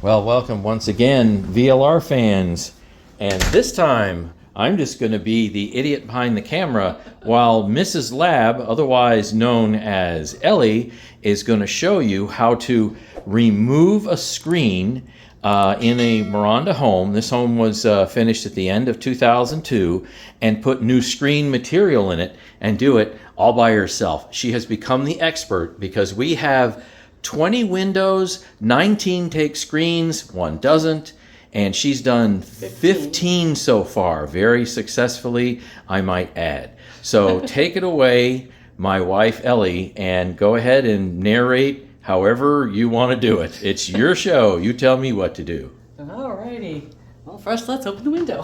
Well, welcome once again, VLR fans. And this time, I'm just going to be the idiot behind the camera while Mrs. Lab, otherwise known as Ellie, is going to show you how to remove a screen in a Miranda home. This home was finished at the end of 2002 and put new screen material in it and do it all by herself. She has become the expert because we have 20 windows, 19 take screens, one doesn't, and she's done 15 so far, very successfully, I might add. So take it away, my wife Ellie, and go ahead and narrate however you want to do it. It's your show. You tell me what to do. Alrighty. Well, first let's open the window.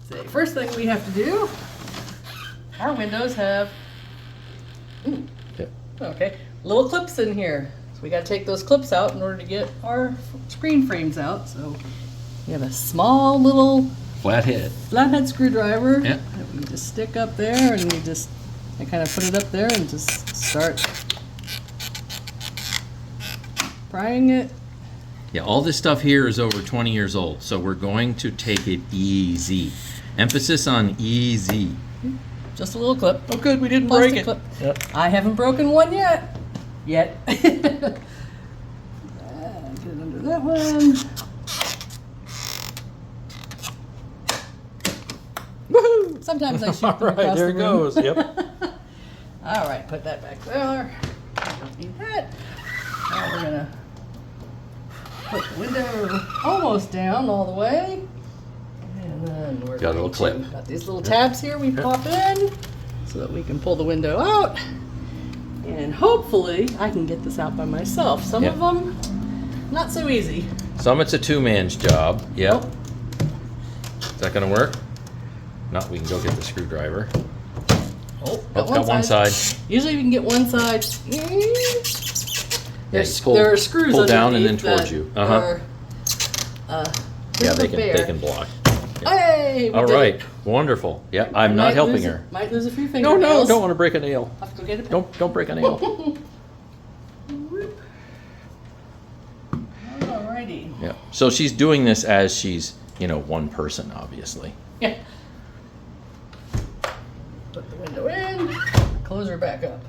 So first thing we have to do, our windows have okay, little clips in here. So we got to take those clips out in order to get our screen frames out. So we have a small little flathead screwdriver that we just stick up there, and I kind of put it up there and just start prying it. Yeah, all this stuff here is over 20 years old, so we're going to take it easy. Emphasis on easy. Just a little clip. Oh good, we didn't Plastic break it. Clip. Yep. I haven't broken one yet. Get it under that one. Woohoo! Sometimes I shoot All them right, across there the it room. goes. Yep. All right, put that back there. Don't need that. Now we're gonna put the window almost down all the way. And then we're Got a little clip. Got these little tabs here we pop in so that we can pull the window out. And hopefully I can get this out by myself. Some of them, not so easy. Some it's a two-man's job. Yep. Oh. Is that going to work? No, we can go get the screwdriver. Oh, It's got one side. Usually you can get one side. Yeah, There are screws pull down and then underneath towards that you. Yeah, they can block. Hey, All right, wonderful. Yeah, I'm not helping her. Might lose a few No, fingernails. don't want to break a nail. I'll have to go get a pen. Don't break a nail. Alrighty. Yeah. So she's doing this as she's, one person, obviously. Yeah. Put the window in. Close her back up.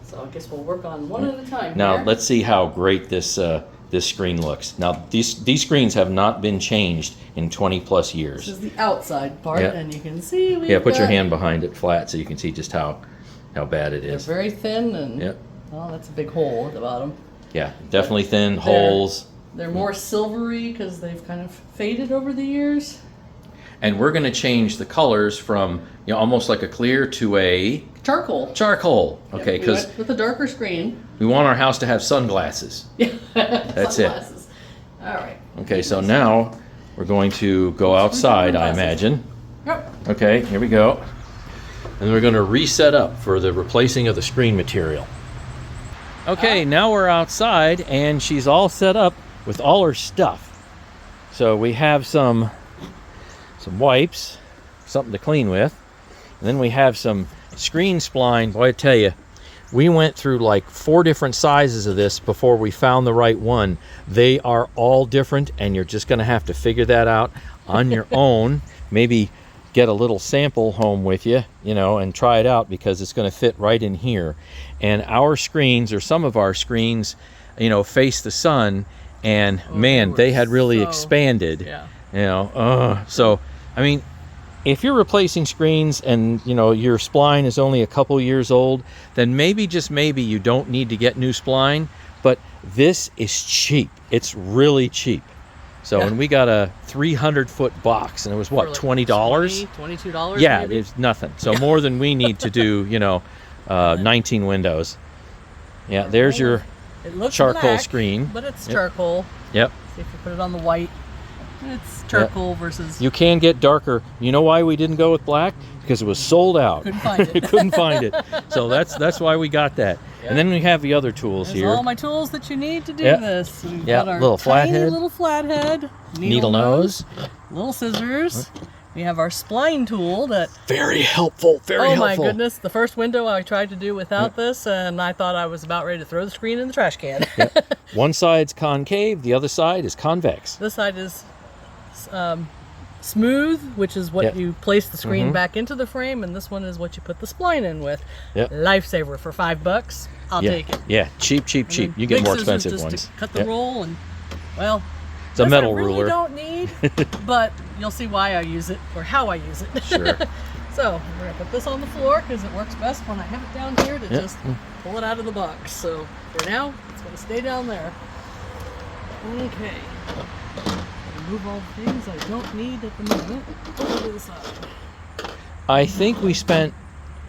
So I guess we'll work on one at a time. Now here. let's see how great this screen looks. Now these screens have not been changed in 20 plus years. This is the outside part, Yeah. and you can see we've Put your got- hand behind it flat so you can see just how bad it They're is. very thin, and Yep. oh, that's a big hole at the bottom. Yeah, definitely thin holes. They're more silvery because they've kind of faded over the years. And we're going to change the colors from almost like a clear to a Charcoal. charcoal. Okay, We because went with a darker screen. we want our house to have sunglasses. Yeah. That's it. Sunglasses. All right. Okay, so now we're going to go outside, I imagine. Yep. Okay, here we go. And we're going to reset up for the replacing of the screen material. Okay, now we're outside and she's all set up with all her stuff. So we have some wipes, something to clean with. And then we have some screen spline. Boy, I tell you, we went through like 4 different sizes of this before we found the right one. They are all different, and you're just going to have to figure that out on your own. Maybe get a little sample home with you, and try it out because it's going to fit right in here. And our screens, or some of our screens, face the sun, and man, they had really expanded. Yeah. So I mean, if you're replacing screens and your spline is only a couple years old, then maybe, just maybe, you don't need to get new spline. But this is cheap. It's really cheap. So, and we got a 300-foot box, and it was what, Like $20? $22. Yeah, maybe? it's nothing. So more than we need to do. 19 windows. Yeah, there's your It looks charcoal black, screen. but it's charcoal. Yep. See if you put it on the white. It's charcoal versus. You can get darker. You know why we didn't go with black? Because it was sold out. Couldn't find it. Couldn't find it. So that's why we got that. Yep. And then we have the other tools There's here. all my tools that you need to do Yep. this. We've Yep, got our little tiny flathead. little flathead, Needle nose. little scissors, We have our spline tool that, Very helpful. Very oh helpful. my goodness, the first window I tried to do without this, and I thought I was about ready to throw the screen in the trash can. One side's concave, the other side is convex. This side is smooth, which is what Yep. you place the screen back into the frame, and this one is what you put the spline in with. Yep. Lifesaver for $5. I'll Yeah. take it. Yeah, cheap, cheap, And cheap. then You get big more scissors expensive just ones. to cut the Yep. roll, and well, It's a this metal I really ruler. don't need, but you'll see why I use it or how I use it. Sure. So we're gonna put this on the floor because it works best when I have it down here to Yep. just pull it out of the box. So for now, it's gonna stay down there. Okay. Remove all the things I don't need at the moment. Over to the side. I think we spent,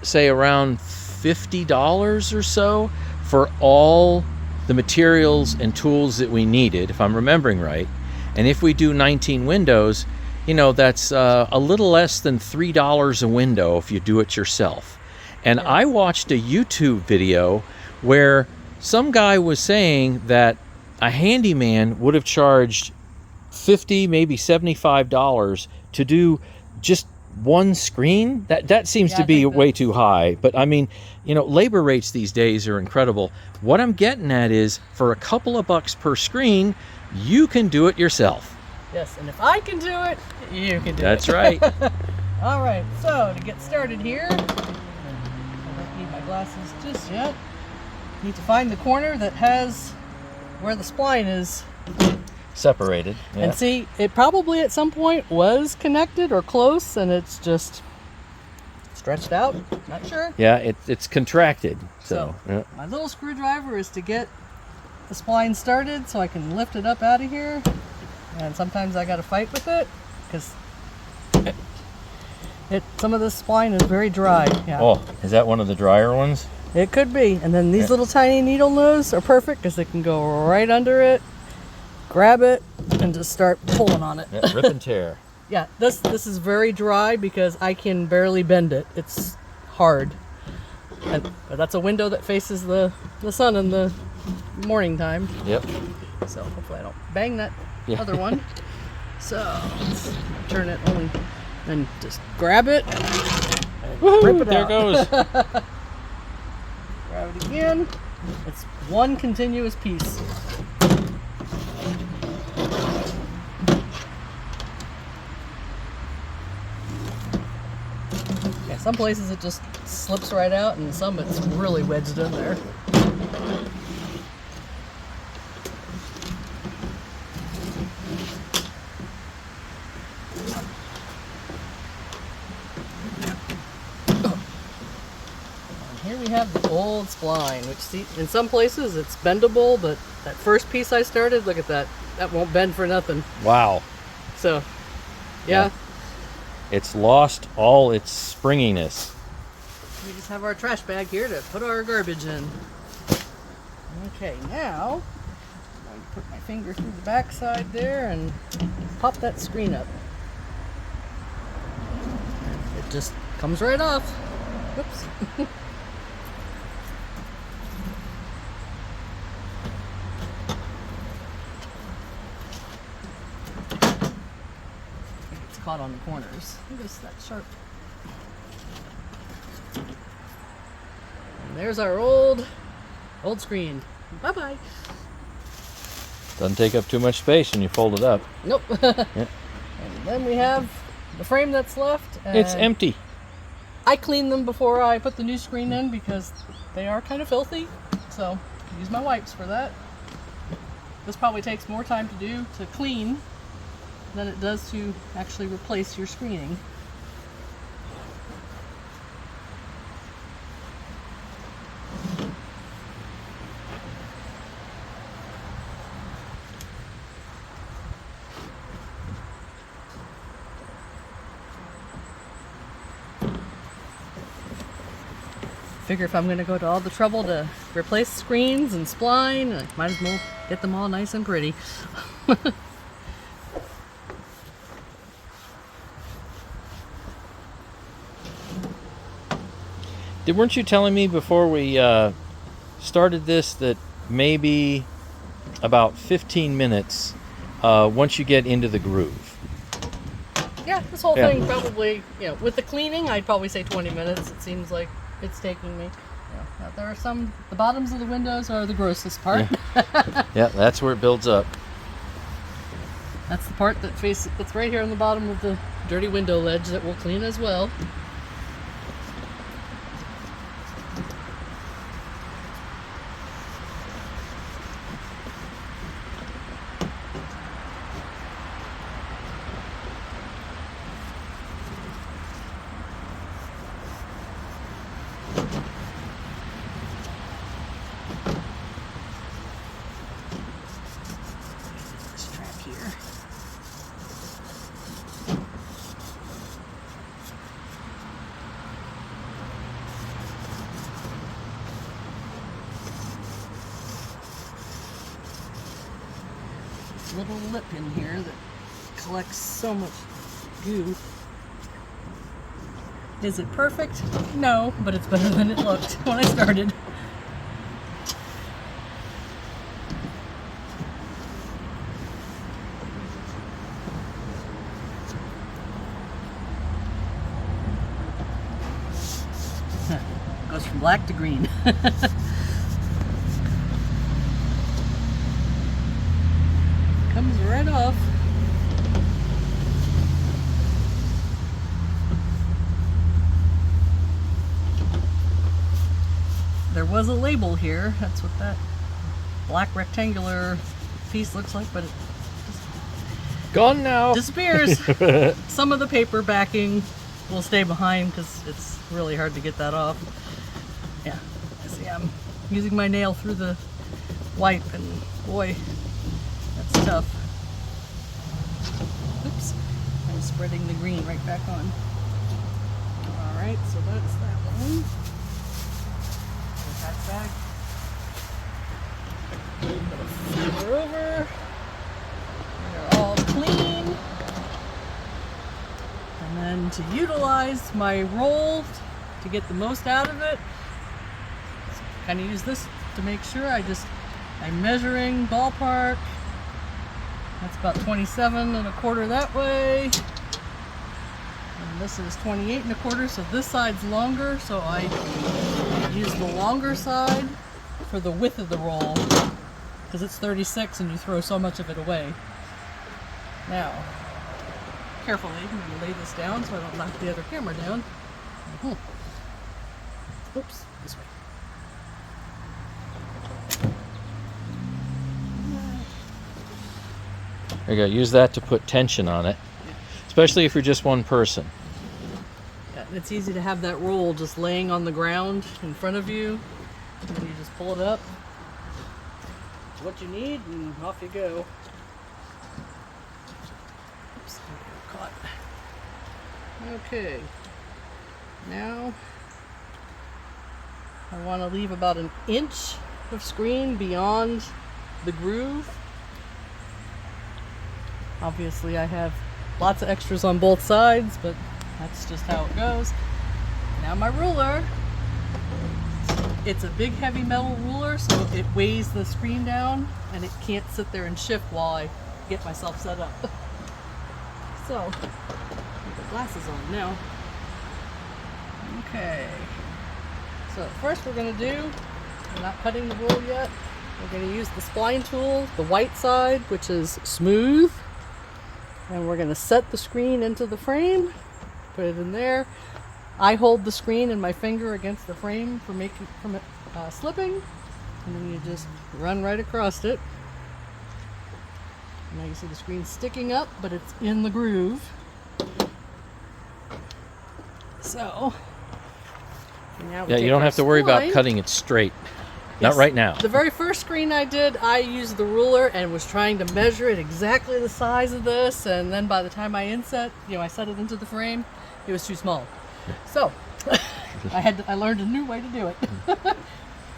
say, around $50 or so for all the materials and tools that we needed, if I'm remembering right. And if we do 19 windows, you know, that's a little less than $3 a window if you do it yourself. And I watched a YouTube video where some guy was saying that a handyman would have charged $50, maybe $75 to do just one screen. That seems Yeah, to I be think way too high. But I mean, you know, labor rates these days are incredible. What I'm getting at is, for a couple of bucks per screen, you can do it yourself. Yes, and if I can do it, you can do That's it. right. All right, so to get started here, I don't need my glasses just yet. Need to find the corner that has where the spline is. Separated. Yeah. And see, it probably at some point was connected or close, and it's just stretched out. Not sure. Yeah, it's contracted. So, yeah. My little screwdriver is to get the spline started so I can lift it up out of here. And sometimes I got to fight with it because some of this spline is very dry. Yeah. Oh, is that one of the drier ones? It could be. And then these little tiny needle nose are perfect because they can go right under it, grab it, and just start pulling on it. Yeah, rip and tear. Yeah, this is very dry because I can barely bend it. It's hard. But that's a window that faces the sun in the morning time. Yep. So hopefully I don't bang that Yeah. other one. So let's turn it only and just grab it. And rip it There out. goes. Grab it again. It's one continuous piece. Yeah, some places it just slips right out, and some it's really wedged in there. Here we have the old spline, which see, in some places it's bendable, but that first piece I started, look at that. That won't bend for nothing. Wow. So, yeah. It's lost all its springiness. We just have our trash bag here to put our garbage in. Okay, now I'm going to put my finger through the back side there and pop that screen up. It just comes right off. Whoops. It's caught on the corners. Look at that sharp. And there's our old screen. Bye-bye. Doesn't take up too much space when you fold it up. Nope. And then we have the frame that's left. And It's empty. I clean them before I put the new screen in because they are kind of filthy. So I use my wipes for that. This probably takes more time to do to clean than it does to actually replace your screening. Figure if I'm going to go to all the trouble to replace screens and spline, I might as well get them all nice and pretty. Weren't you telling me before we started this that maybe about 15 minutes once you get into the groove? Yeah, this whole Yeah. thing probably, with the cleaning, I'd probably say 20 minutes. It seems like it's taking me. Now, there are the bottoms of the windows are the grossest part. Yeah, that's where it builds up. That's the part that's right here on the bottom of the dirty window ledge that we'll clean as well. Strap here. Little lip in here that collects so much goo. Is it perfect? No, but it's better than it looked when I started. Goes from black to green. Comes right off. There was a label here. That's what that black rectangular piece looks like, but it Gone now. disappears. Some of the paper backing will stay behind because it's really hard to get that off. Yeah, see, I'm using my nail through the wipe, and boy, that's tough. Oops, I'm spreading the green right back on. Alright, so that's that one. Put that back. Put a feather over. They're all clean. And then to utilize my roll to get the most out of it, kind of use this to make sure I'm measuring ballpark. That's about 27 1/4 that way. And this is 28 1/4, so this side's longer, so I use the longer side for the width of the roll, because it's 36 and you throw so much of it away. Now, carefully, I'm going to lay this down so I don't knock the other camera down. Oops, this way. There you go. Use that to put tension on it, especially if you're just one person. Yeah, it's easy to have that roll just laying on the ground in front of you, and then you just pull it up. It's what you need, and off you go. Oops, I got caught. Okay, now I want to leave about 1 inch of screen beyond the groove. Obviously I have lots of extras on both sides, but that's just how it goes. Now my ruler, it's a big heavy metal ruler, so it weighs the screen down and it can't sit there and shift while I get myself set up. So, put the glasses on now. Okay. So first we're going to do, we're not cutting the roll yet, we're going to use the spline tool, the white side, which is smooth. And we're going to set the screen into the frame, put it in there. I hold the screen in my finger against the frame from it slipping, and then you just run right across it. Now you see the screen sticking up, but it's in the groove. So, now we Yeah, take you don't our have to worry about spline. cutting it straight. Yes. Not right now. The very first screen I did, I used the ruler and was trying to measure it exactly the size of this, and then by the time I I set it into the frame, it was too small. So I learned a new way to do it.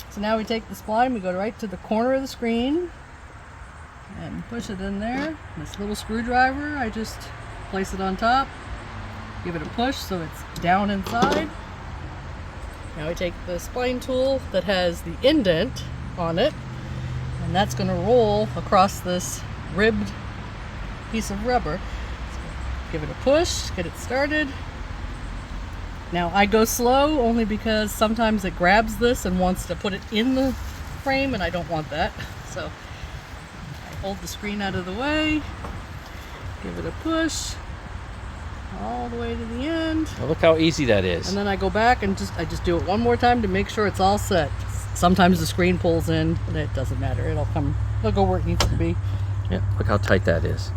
So now we take the spline, we go right to the corner of the screen and push it in there. This little screwdriver, I just place it on top, give it a push so it's down inside. Now we take the spline tool that has the indent on it, and that's going to roll across this ribbed piece of rubber. give it a push, get it started. Now I go slow only because sometimes it grabs this and wants to put it in the frame, and I don't want that. So I hold the screen out of the way, give it a push all the way to the end. Well, look how easy that is. And then I go back and I just do it one more time to make sure it's all set. Sometimes the screen pulls in, but it doesn't matter. It'll go where it needs to be. Yeah, look how tight that is.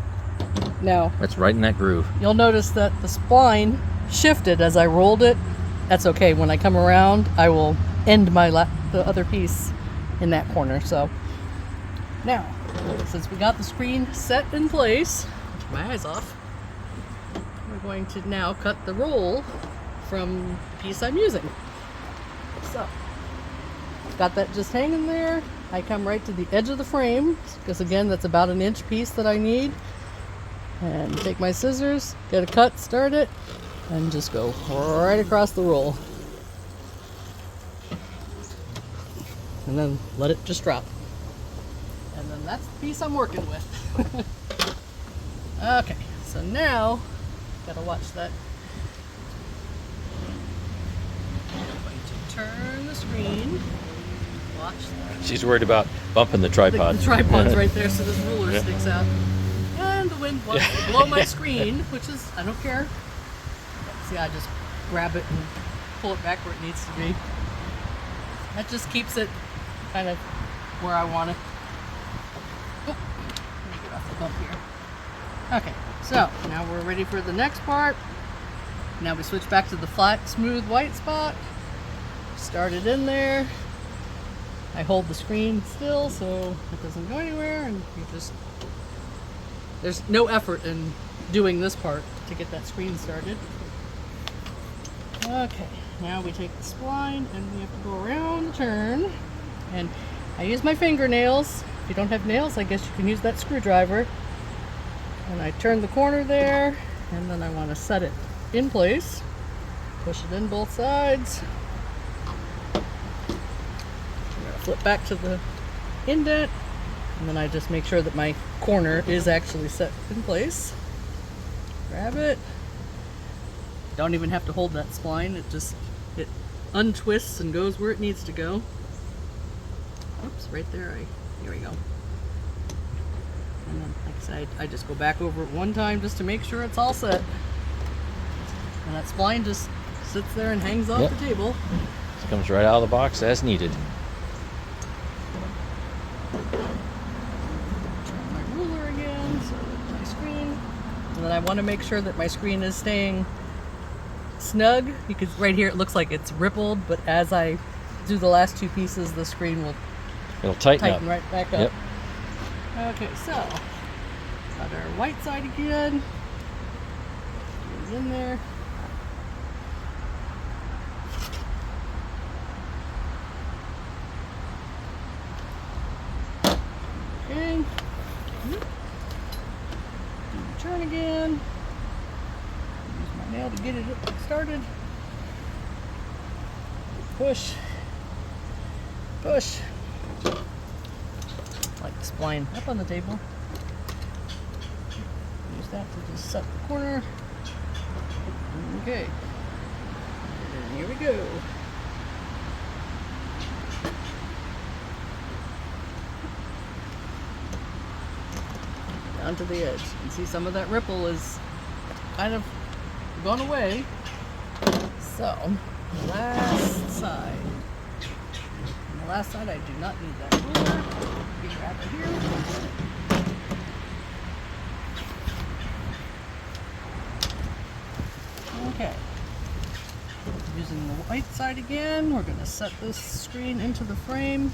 Now, That's right in that groove. you'll notice that the spline shifted as I rolled it. That's okay. When I come around, I will end the other piece in that corner. So now, since we got the screen set in place, keep my eyes off, we're going to now cut the roll from the piece I'm using. So, got that just hanging there. I come right to the edge of the frame, because again, that's about an inch piece that I need. And take my scissors, get a cut, start it, and just go right across the roll. And then let it just drop. And then that's the piece I'm working with. Okay, so now, gotta watch that. I'm going to turn the screen. Watch that. She's worried about bumping the tripod. The tripod's right there, so this ruler sticks out. And the wind wants to blow my screen, which is, I don't care. See, I just grab it and pull it back where it needs to be. That just keeps it kind of where I want it. Oh, let me get off the bump here. Okay, so now we're ready for the next part. Now we switch back to the flat, smooth white spot. Start it in there. I hold the screen still so it doesn't go anywhere, and you just, there's no effort in doing this part to get that screen started. Okay, now we take the spline and we have to go around the turn, and I use my fingernails. If you don't have nails, I guess you can use that screwdriver. And I turn the corner there, and then I want to set it in place. Push it in both sides. Flip back to the indent, and then I just make sure that my corner is actually set in place. Grab it. Don't even have to hold that spline, it untwists and goes where it needs to go. Oops, right there, here we go. And then, like I said, I just go back over it one time just to make sure it's all set. And that spline just sits there and hangs off the table. It comes right out of the box as needed. Turn my ruler again, so that my screen, and then I want to make sure that my screen is staying snug, because right here it looks like it's rippled, but as I do the last two pieces, the screen will It'll tighten up. right back up. Yep. Okay, so got our white side again. Get it in there. Okay. Do the turn again. Use my nail to get it started. Push. Push. Like the spline up on the table. Use that to just set the corner. Okay. And here we go. Down to the edge. You can see some of that ripple is kind of gone away. So, last side. On the last side, I do not need that ruler. We grab it here. Okay. Using the white side again, we're going to set this screen into the frame.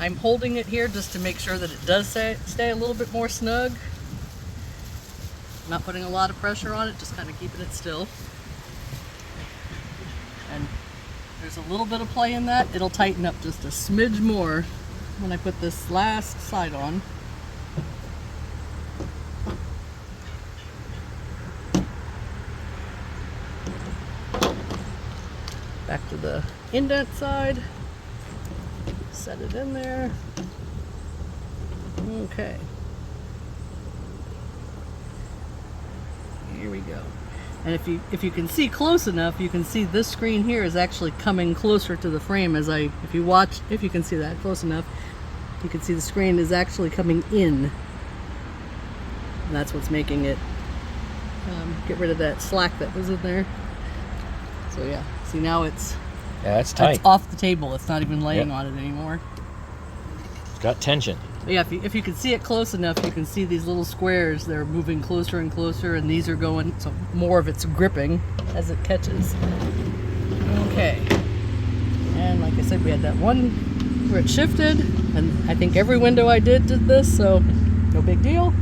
I'm holding it here just to make sure that it does stay a little bit more snug. Not putting a lot of pressure on it, just kind of keeping it still. And there's a little bit of play in that. It'll tighten up just a smidge more when I put this last side on. Back to the indent side. Set it in there. Okay. Here we go. And if you can see close enough, you can see this screen here is actually coming closer to the frame if you can see that close enough, you can see the screen is actually coming in. And that's what's making it get rid of that slack that was in there. So yeah, see now it's tight. It's off the table. It's not even laying on it anymore. It's got tension. But yeah, if you can see it close enough, you can see these little squares. They're moving closer and closer, and these are going, so more of it's gripping as it catches. Okay. And like I said, we had that one where it shifted, and I think every window I did this, so no big deal.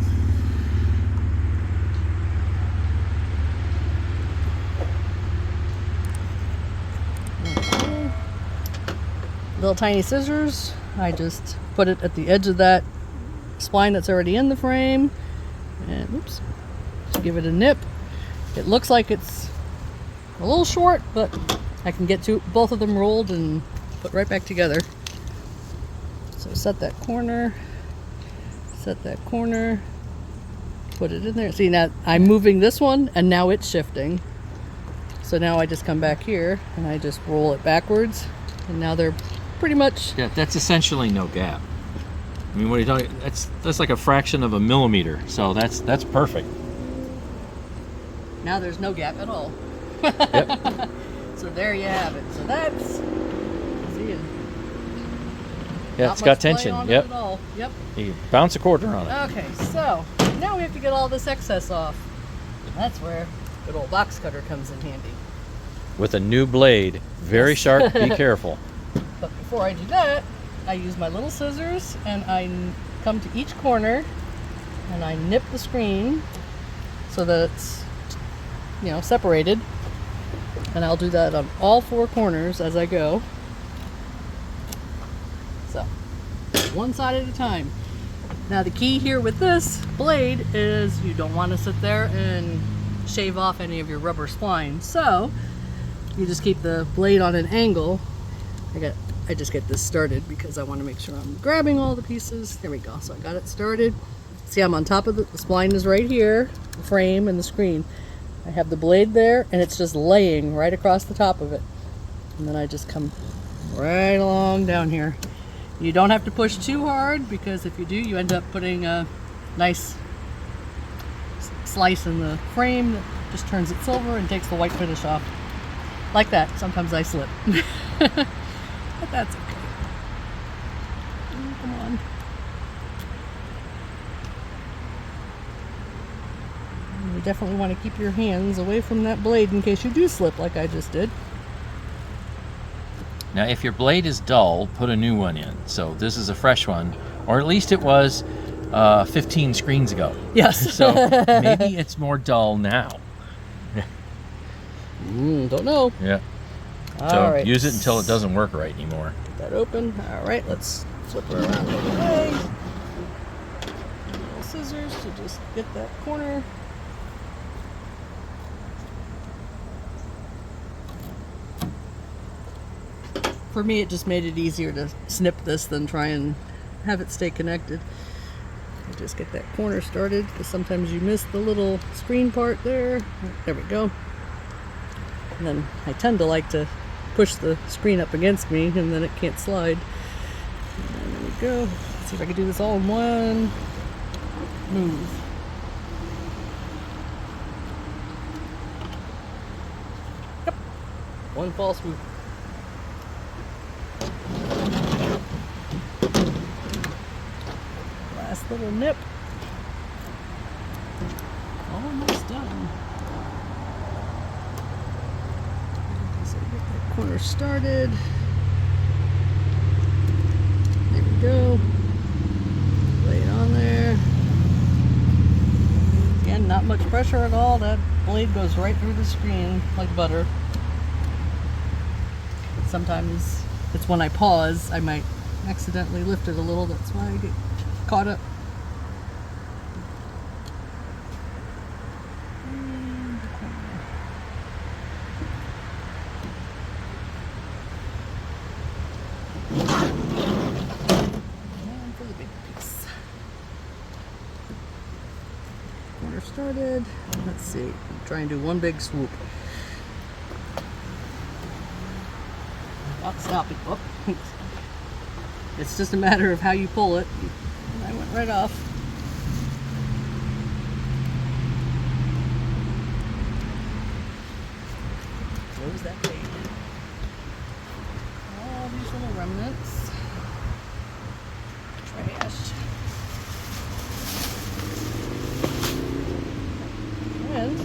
Okay. Little tiny scissors. I just put it at the edge of that spline that's already in the frame, and oops, just give it a nip. It looks like it's a little short, but I can get to both of them rolled and put right back together. So set that corner, put it in there. See, now I'm moving this one and now it's shifting. So now I just come back here and I just roll it backwards, and now they're pretty much... Yeah, that's essentially no gap. I mean, what are you talking? That's like a fraction of a millimeter. So that's perfect. Now there's no gap at all. Yep. So there you have it. So that's... See it. Yeah, it's got tension. Yep. At all. Yep. You bounce a quarter on it. Okay, so now we have to get all this excess off. That's where good old box cutter comes in handy. With a new blade, very sharp. Be careful. But before I do that, I use my little scissors and I come to each corner and I nip the screen so that it's, you know, separated. And I'll do that on all four corners as I go. So, one side at a time. Now the key here with this blade is you don't want to sit there and shave off any of your rubber spline. So, you just keep the blade on an angle. I just get this started because I want to make sure I'm grabbing all the pieces. There we go. So I got it started. See, I'm on top of the spline is right here, the frame and the screen. I have the blade there and it's just laying right across the top of it. And then I just come right along down here. You don't have to push too hard, because if you do, you end up putting a nice slice in the frame that just turns it silver and takes the white finish off. Like that. Sometimes I slip. But that's okay. Come on. You definitely want to keep your hands away from that blade in case you do slip like I just did. Now, if your blade is dull, put a new one in. So this is a fresh one, or at least it was 15 screens ago. Yes. So maybe it's more dull now. Don't know. Yeah. So All right. use it until it doesn't work right anymore. Get that open. All right, let's flip her around the other way. Little scissors to just get that corner. For me, it just made it easier to snip this than try and have it stay connected. You just get that corner started, because sometimes you miss the little screen part there. There we go. And then I tend to like to push the screen up against me, and then it can't slide. And there we go. Let's see if I can do this all in one move. Yep. One fall swoop. Last little nip. Almost done. So get that corner started. There we go. Lay it on there. Again, not much pressure at all. That blade goes right through the screen like butter. Sometimes it's when I pause, I might accidentally lift it a little. That's why I get caught up. started. Let's see. Try and do one big swoop. Not stopping. Oh. It's just a matter of how you pull it. I went right off. Close that page. All these little remnants. Trash. And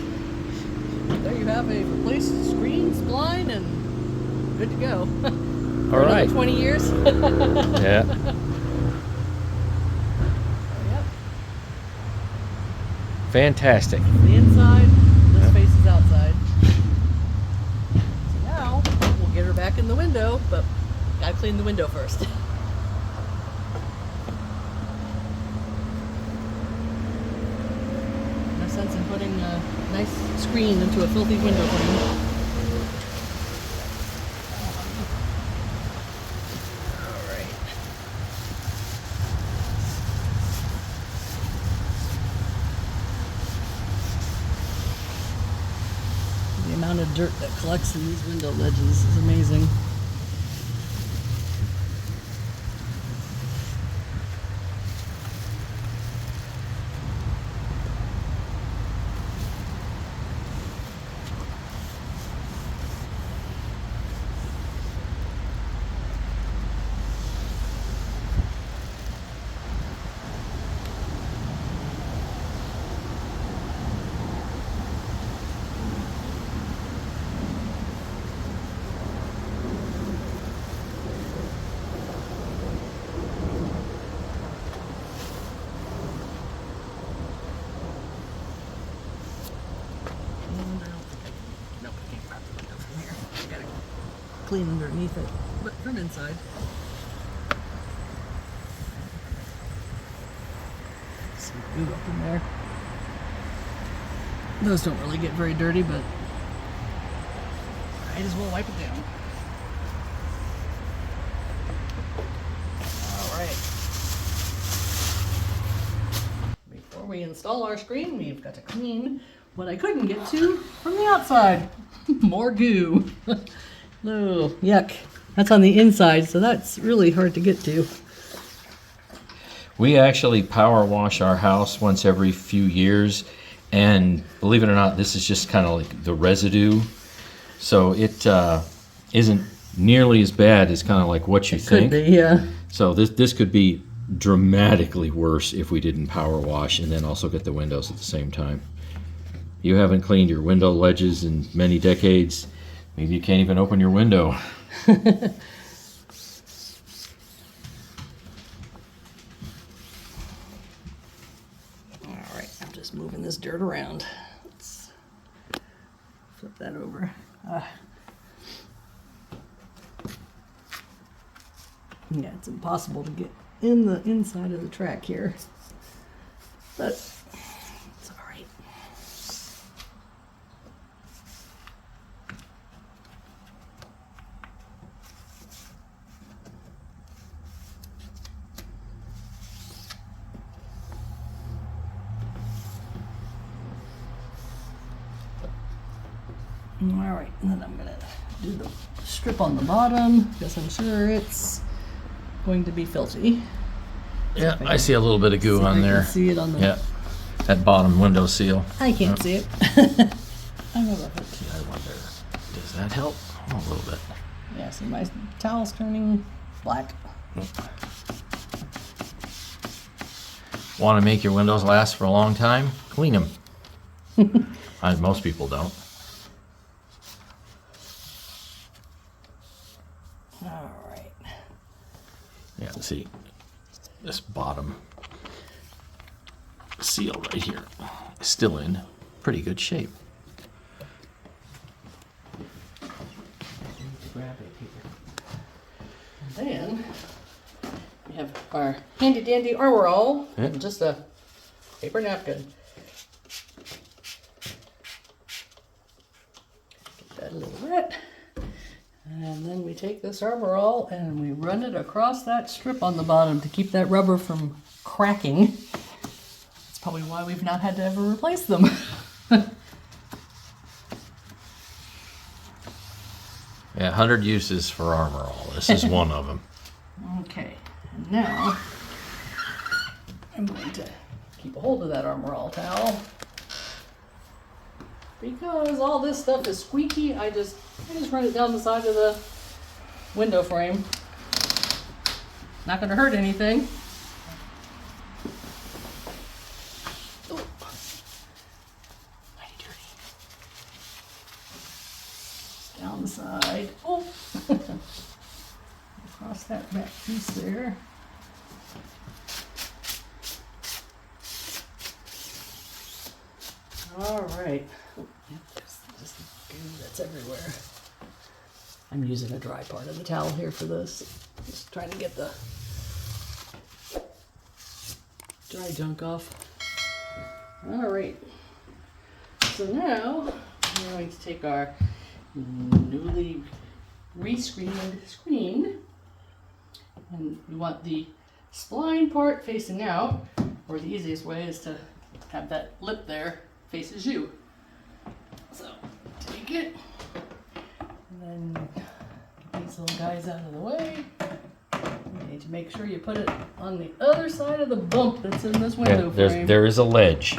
there you have a replaced screen, spline, and good to go. All right. 20 years. Yeah. Yep. Fantastic. The inside, this faces outside. So now we'll get her back in the window, but gotta clean the window first. No sense in putting a nice screen into a filthy window frame. The amount of dirt that collects in these window ledges is amazing. Clean underneath it, but from inside. Some goo up in there. Those don't really get very dirty, but might as well wipe it down. All right. Before we install our screen, we've got to clean what I couldn't get to from the outside. More goo. Oh, yuck. That's on the inside, so that's really hard to get to. We actually power wash our house once every few years, and believe it or not, this is just kind of like the residue. So it isn't nearly as bad as kind of like what you think. Could be, yeah. So this could be dramatically worse if we didn't power wash and then also get the windows at the same time. You haven't cleaned your window ledges in many decades. Maybe you can't even open your window. All right, I'm just moving this dirt around. Let's flip that over. Yeah, it's impossible to get in the inside of the track here, but it's all right. All right, and then I'm gonna do the strip on the bottom because I'm sure it's going to be filthy. Yeah, I see a little bit of goo on there. See it on the. Yeah, that bottom window seal. I can't see it. I'm above it. I wonder, does that help? Oh, a little bit. Yeah, see my towel's turning black. Want to make your windows last for a long time? Clean them. Most people don't. All right. Yeah, see, this bottom seal right here is still in pretty good shape. And then we have our handy dandy Armor All Yeah. and just a paper napkin. Get that a little wet. And then we take this Armor All and we run it across that strip on the bottom to keep that rubber from cracking. It's probably why we've not had to ever replace them. Yeah, 100 uses for Armor All. This is one of them. Okay, and now I'm going to keep a hold of that Armor All towel. Because all this stuff is squeaky, I just run it down the side of the window frame. Not going to hurt anything. Oh. Mighty dirty. Down the side. Oh. Across that back piece there. All right. Oh, yep, just goo that's everywhere. I'm using a dry part of the towel here for this. Just trying to get the dry junk off. All right. So now we're going to take our newly rescreened screen, and we want the spline part facing out, or the easiest way is to have that lip there faces you. So take it, and then get these little guys out of the way. You need to make sure you put it on the other side of the bump that's in this window frame. There is a ledge.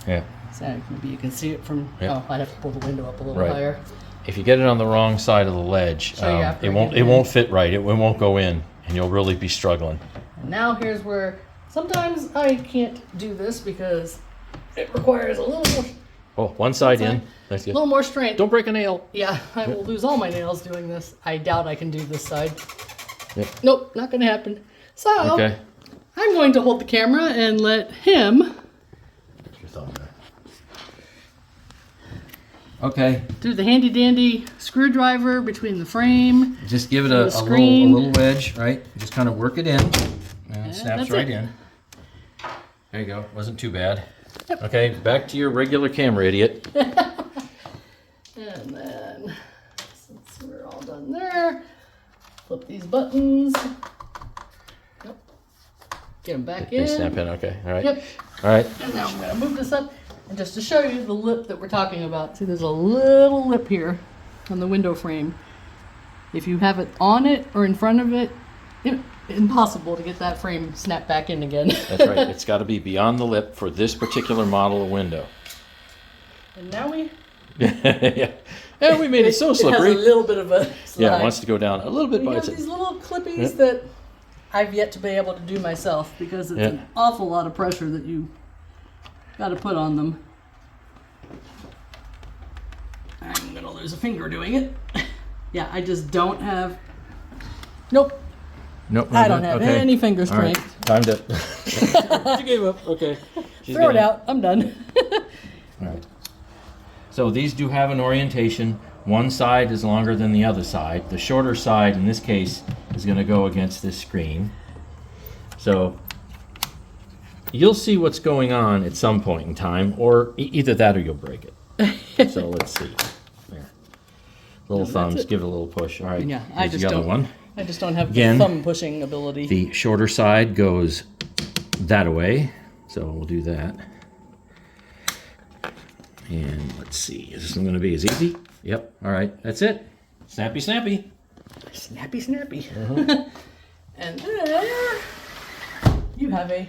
Yeah. So maybe you can see it from. Yeah. Oh, I'd have to pull the window up a little Right. higher. If you get it on the wrong side of the ledge, Show you after it I won't get it it won't in. fit right. It won't go in, and you'll really be struggling. And now here's where sometimes I can't do this because it requires a little more, Oh, one side One in. side. That's good. little more strength. Don't break a nail. Yeah, I will lose all my nails doing this. I doubt I can do this side. Yep. Nope, not going to happen. So Okay. I'm going to hold the camera and let him Your thumb there. Okay. do the handy dandy screwdriver between the frame. Just give it And a the screen. little wedge, right? Just kind of work it in, and Yeah, it snaps that's right it. in. There you go. Wasn't too bad. Yep. Okay, back to your regular camera, idiot. And then, since we're all done there, flip these buttons. Yep. Get them back They in. snap in. Okay. All right. Yep. All right. And now I'm going to move this up. And just to show you the lip that we're talking about, see there's a little lip here on the window frame. If you have it on it or in front of it, impossible to get that frame snapped back in again. That's right. It's got to be beyond the lip for this particular model of window. And now we Yeah. And we made it so It has slippery. a little bit of a slide. Yeah, it wants to go down a little bit We by have itself. these little clippies Yeah. that I've yet to be able to do myself because it's Yeah. an awful lot of pressure that you got to put on them. I'm gonna lose a finger doing it. Yeah, I just don't have. Nope, Nope. I don't have any finger All right. strength. Time to. She gave up. Okay. She's Throw it getting- out. I'm done. All right. So these do have an orientation. One side is longer than the other side. The shorter side, in this case, is going to go against this screen. So you'll see what's going on at some point in time, or either that or you'll break it. So let's see. There. Little that's thumbs, it. give it a little push. All right. Yeah, I Here's just the other don't. one. I just don't have Again, the thumb pushing ability. The shorter side goes that away, so we'll do that. And let's see, is this one going to be as easy? Yep, all right, that's it. Snappy, snappy. Snappy, snappy. Uh-huh. And there you have a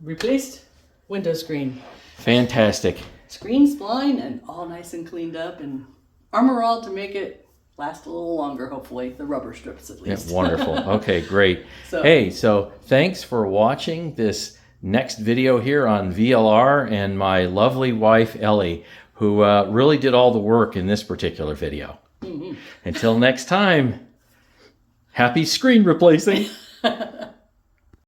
replaced window screen. Fantastic. Screen spline and all nice and cleaned up, and Armor All to make it last a little longer, hopefully. The rubber strips at Yeah, least. wonderful. Okay, great. So- Hey, so thanks for watching this next video here on VLR and my lovely wife, Ellie, who really did all the work in this particular video. Until next time, happy screen replacing.